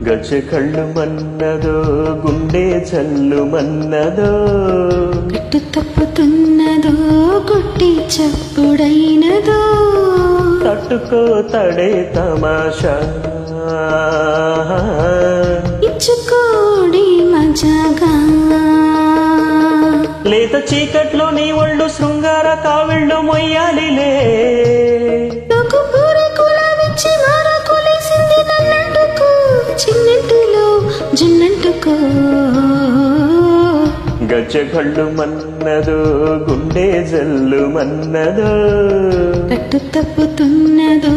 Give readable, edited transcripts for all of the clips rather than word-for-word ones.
గజ్జె కళ్ళు మన్నదో గుండె జల్లు మన్నదో కట్టు తప్పుతున్నదో కొట్టి చప్పుడైనదో తట్టుకో తడే తమాషా ఇచ్చుకోడి మజాగా లేత చీకట్లో నీ ఒళ్ళు శృంగార కావిళ్ళు మొయ్యాలిలే నాకు పూరకుల విచ్చి మారకులేసింది నన్నంటుకో చిన్నంటిలో జున్నంటుకో గజ్జె కళ్ళు మన్నదో గుండె జల్లు మన్నదో కట్టు తప్పుతున్నదో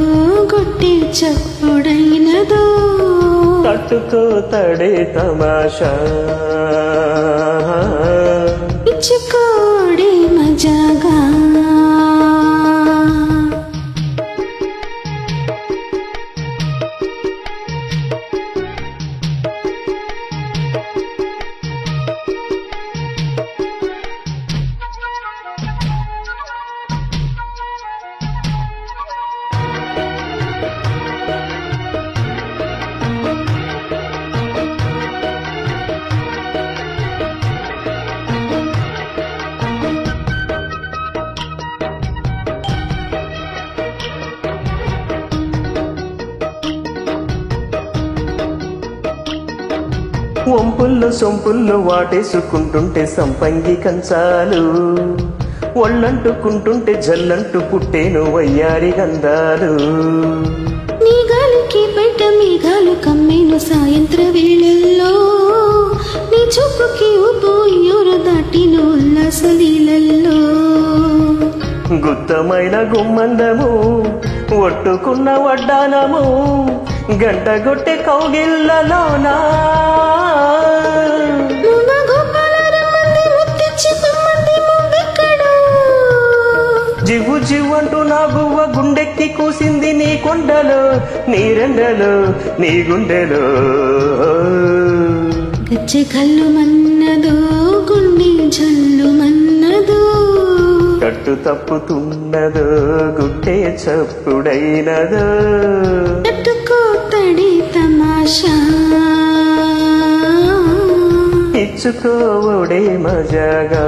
కొట్టి చప్పుడైనదో తట్టుకో తడే తమాషా ఇచ్చుకోడి మజాగా వంపుల్లో సొంపుల్లో వాటేసుకుంటుంటే సంపంగి కంచాలు ఒళ్ళంటుకుంటుంటే జల్లంటూ పుట్టేను వయ్యారి గంధాలు నీ గాలికి బయట మేఘాలు కమ్మేను సాయంత్ర వేళల్లో నీ చూపుకి ఊపు యూరు దాటిను ఉల్లాసలీలల్లో గుత్తమైన గుమ్మందము ఒట్టుకున్న వడ్డానము గంటగొట్టె కౌగిళ్ళలోనా జివ్వు జివ్వంటూ నా గువ్వ గుండెక్కి కూసింది నీ కొండలో నీ రెండలో నీ గుండెలో గజ్జె కళ్ళు మన్నదో గుండె జల్లు మన్నదో కట్టు తప్పుతున్నదో గుడ్డే చప్పుడైనదో తట్టుకో తడి తమాషా ఇచ్చుకోవడే మజాగా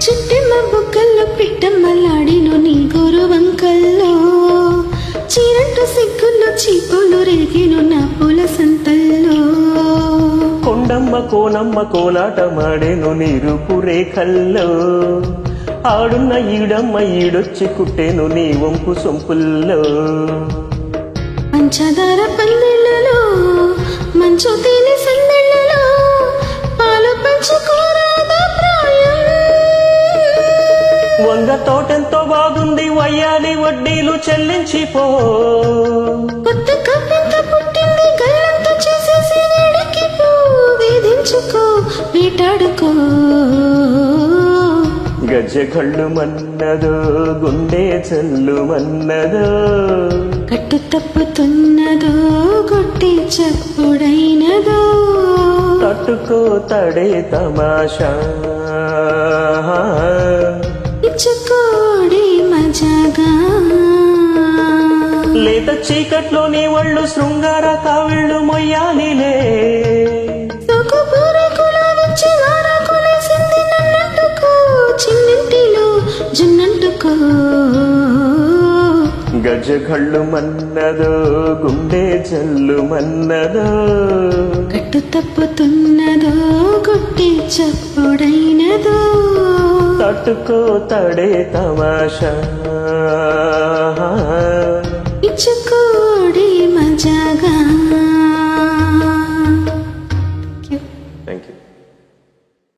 చిట్టెమ్మ బుగ్గల్లో పిట్టమ్మలాడిను నీ గోరు వంకల్లో చీరంటు సిగ్గుల్లో చీపులు రేగిను నా పూల సంతల్లో కొండమ్మ కోనమ్మ కోలాట మాడేను నీరుపు రేఖల్లో ఆడున్న ఈడమ్మ ఈడొచ్చి కుట్టేను నీ వంపు సొంపుల్లో పంచదార పందిళ్ళలో మంచు తేనె సందళ్ళలో పాలు పంచుకోరాదా ప్రాయం వంగ తోటెంతో బాగుంది వయ్యాలి వడ్డీలు చెల్లించిపో కొత్త కవ్వింత పుట్టింది గల్లంత చేసేసి వేడికి పో వేధించుకో వేటాడుకో గజ్జె కళ్ళు మన్నదో గుండె జల్లు మన్నదో కట్టు తప్పుతున్నదో కొట్టి చప్పుడైనదో తట్టుకో తడే తమాషా ఇచ్చుకోడి మజాగా లేత చీకట్లో నీ ఒళ్ళు శృంగార కావిళ్ళు మొయ్యాలిలే నాకు పూరకుల విచ్చి మారకులేసింది నన్నంటుకో చిన్నింటిలో జున్నంటుకో గజ్జె కళ్ళు మన్నదో గుండె జల్లు మన్నదో కట్టు తప్పుతున్నదో కొట్టి చప్పుడైనదో తట్టుకో తడే తమాషా